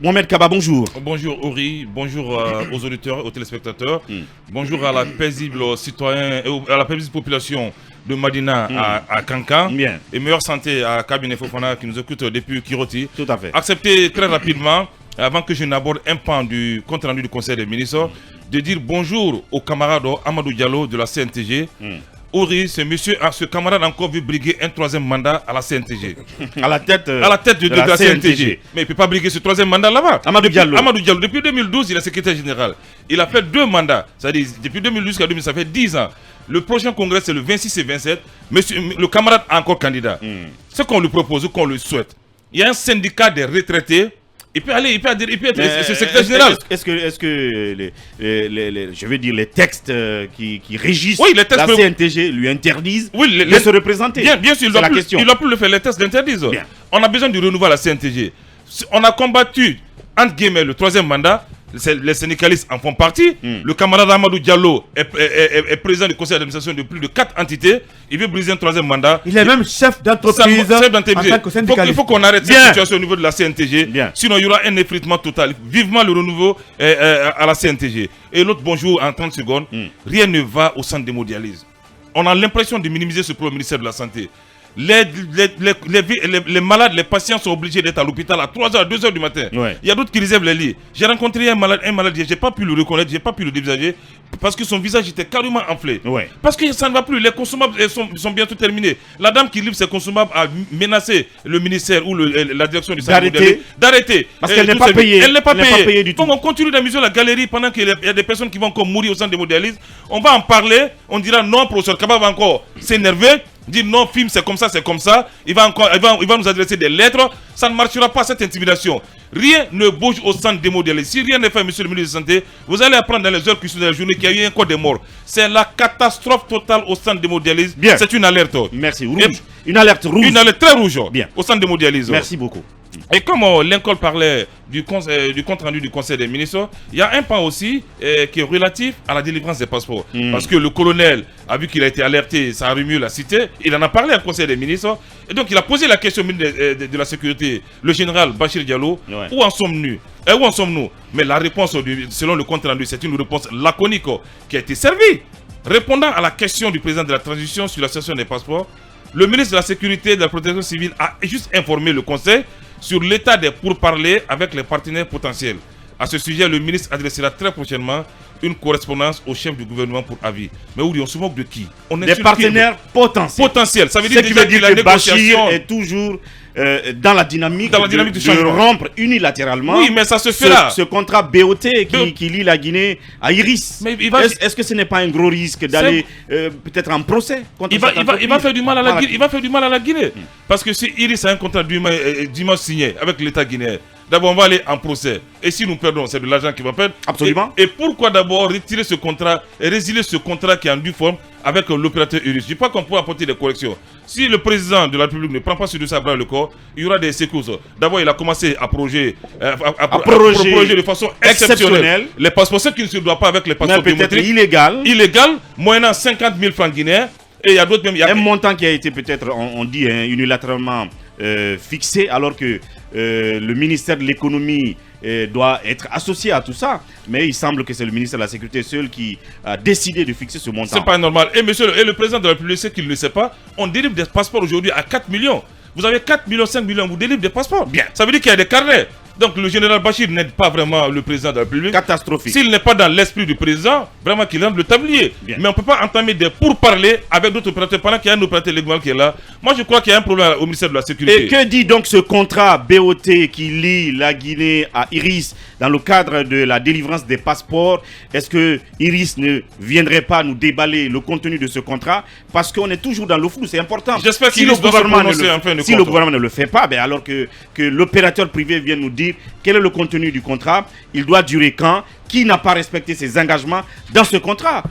Mohamed Kaba, bonjour. Bonjour Ori, bonjour aux auditeurs, aux téléspectateurs, bonjour à la paisible citoyen et à la paisible population de Madina à Kankan. Bien. Et meilleure santé à Kabine Fofana qui nous écoute depuis Kiroti. Tout à fait. Acceptez très rapidement, avant que je n'aborde un pan du compte rendu du Conseil des ministres, de dire bonjour au camarade Amadou Diallo de la CNTG. Ori, ce camarade encore veut briguer un troisième mandat à la CNTG. À la tête de la CNTG. Mais il ne peut pas briguer ce troisième mandat là-bas. Amadou Diallo. Depuis 2012, il est secrétaire général. Il a fait 2 mandats. C'est-à-dire, depuis 2012 jusqu'à 2000, ça fait 10 ans. Le prochain congrès, c'est le 26 et 27. Le camarade est encore candidat. Ce qu'on lui propose, qu'on lui souhaite, il y a un syndicat des retraités. Il peut être secrétaire général. Est-ce que je veux dire les textes qui régissent les textes la CNTG lui interdisent de se représenter? Bien sûr, il doit plus le faire. Les textes l'interdisent. On a besoin du renouveau à la CNTG. On a combattu, entre guillemets, le troisième mandat. Les syndicalistes en font partie. Le camarade Amadou Diallo est président du conseil d'administration de plus de 4 entités. Il veut briser un troisième mandat. Il est même chef d'entreprise en tant que syndicaliste. Il faut qu'on arrête cette situation au niveau de la CNTG. Sinon, il y aura un effritement total. Vivement le renouveau à la CNTG. Et l'autre bonjour en 30 secondes. Rien ne va au centre d'hémodialyse. On a l'impression de minimiser ce problème au ministère de la Santé. Les malades, les patients sont obligés d'être à l'hôpital à 3h, à 2h du matin. Il y a d'autres qui réservent les lits. J'ai rencontré un malade, je n'ai pas pu le reconnaître, je n'ai pas pu le dévisager parce que son visage était carrément enflé. Parce que ça ne va plus, les consommables sont bientôt terminés. La dame qui livre ses consommables a menacé le ministère ou la direction du centre d'arrêter. Parce qu'elle n'est pas payée. Elle n'est pas payée du tout. Donc on continue d'amuser la galerie pendant qu'il y a des personnes qui vont encore mourir au centre d'hémodialyse. On va en parler, on dira non, professeur Kaba va encore s'énerver. Dire non, film c'est comme ça, il va nous adresser des lettres. Ça ne marchera pas cette intimidation. Rien ne bouge au centre d'hémodialyse. Si rien n'est fait, monsieur le ministre de la Santé, vous allez apprendre dans les heures qui sont de la journée qu'il y a eu un corps de mort. C'est la catastrophe totale au centre d'hémodialyse. C'est une alerte. Merci. Une alerte rouge. Une alerte très rouge. Au centre d'hémodialyse. Merci beaucoup. Et comme Lincoln parlait du compte rendu du Conseil des ministres, il y a un pan aussi qui est relatif à la délivrance des passeports. Parce que le colonel a vu qu'il a été alerté, ça a remué la cité, il en a parlé au Conseil des ministres, et donc il a posé la question au ministre de la Sécurité, le général Bachir Diallo, où en sommes-nous? Mais la réponse, selon le compte rendu, c'est une réponse laconique qui a été servie. Répondant à la question du président de la transition sur la situation des passeports, le ministre de la Sécurité et de la Protection civile a juste informé le Conseil sur l'état des pourparlers avec les partenaires potentiels. À ce sujet, le ministre adressera très prochainement une correspondance au chef du gouvernement pour avis. Mais oui, on se moque de qui? Des partenaires potentiels. Ça veut dire que la négociation est toujours dans la dynamique de rompre unilatéralement. Oui, mais ça se fait là. Ce contrat BOT qui lie la Guinée à Iris. Est-ce que ce n'est pas un gros risque d'aller peut-être en procès contre il va faire du mal à la Guinée. Parce que si Iris a un contrat dimanche signé avec l'État guinéen, d'abord on va aller en procès. Et si nous perdons, c'est de l'argent qui va perdre. Absolument. Et pourquoi d'abord retirer ce contrat et résilier ce contrat qui est en due forme avec l'opérateur Iris? Je crois qu'on peut apporter des corrections. Si le président de la République ne prend pas ce dossier à bras le corps, il y aura des secousses. D'abord, il a commencé à proroger de façon exceptionnelle les passeports, ce qui ne se doit pas avec les passeports biométriques. Illégal, moyennant 50 000 francs guinéens. Et il y a d'autres même. Un montant qui a été peut-être, on dit, unilatéralement fixé, alors que le ministère de l'économie doit être associé à tout ça. Mais il semble que c'est le ministère de la Sécurité seul qui a décidé de fixer ce montant. C'est pas normal. Et le président de la République sait qu'il ne le sait pas. On délivre des passeports aujourd'hui à 4 millions. Vous avez 4 millions, 5 millions, vous délivrez des passeports. Bien. Ça veut dire qu'il y a des carnets. Donc le général Bachir n'aide pas vraiment le président de la République. Catastrophique. S'il n'est pas dans l'esprit du président, vraiment qu'il rende le tablier. Mais on ne peut pas entamer des pourparlers avec d'autres opérateurs pendant qu'il y a un opérateur légal qui est là. Moi je crois qu'il y a un problème au ministère de la Sécurité. Et que dit donc ce contrat BOT qui lie la Guinée à Iris dans le cadre de la délivrance des passeports? Est-ce que Iris ne viendrait pas nous déballer le contenu de ce contrat? Parce qu'on est toujours dans le flou, c'est important. J'espère que si le gouvernement ne le fait pas, alors que l'opérateur privé vienne nous dire quel est le contenu du contrat, il doit durer quand, qui n'a pas respecté ses engagements dans ce contrat.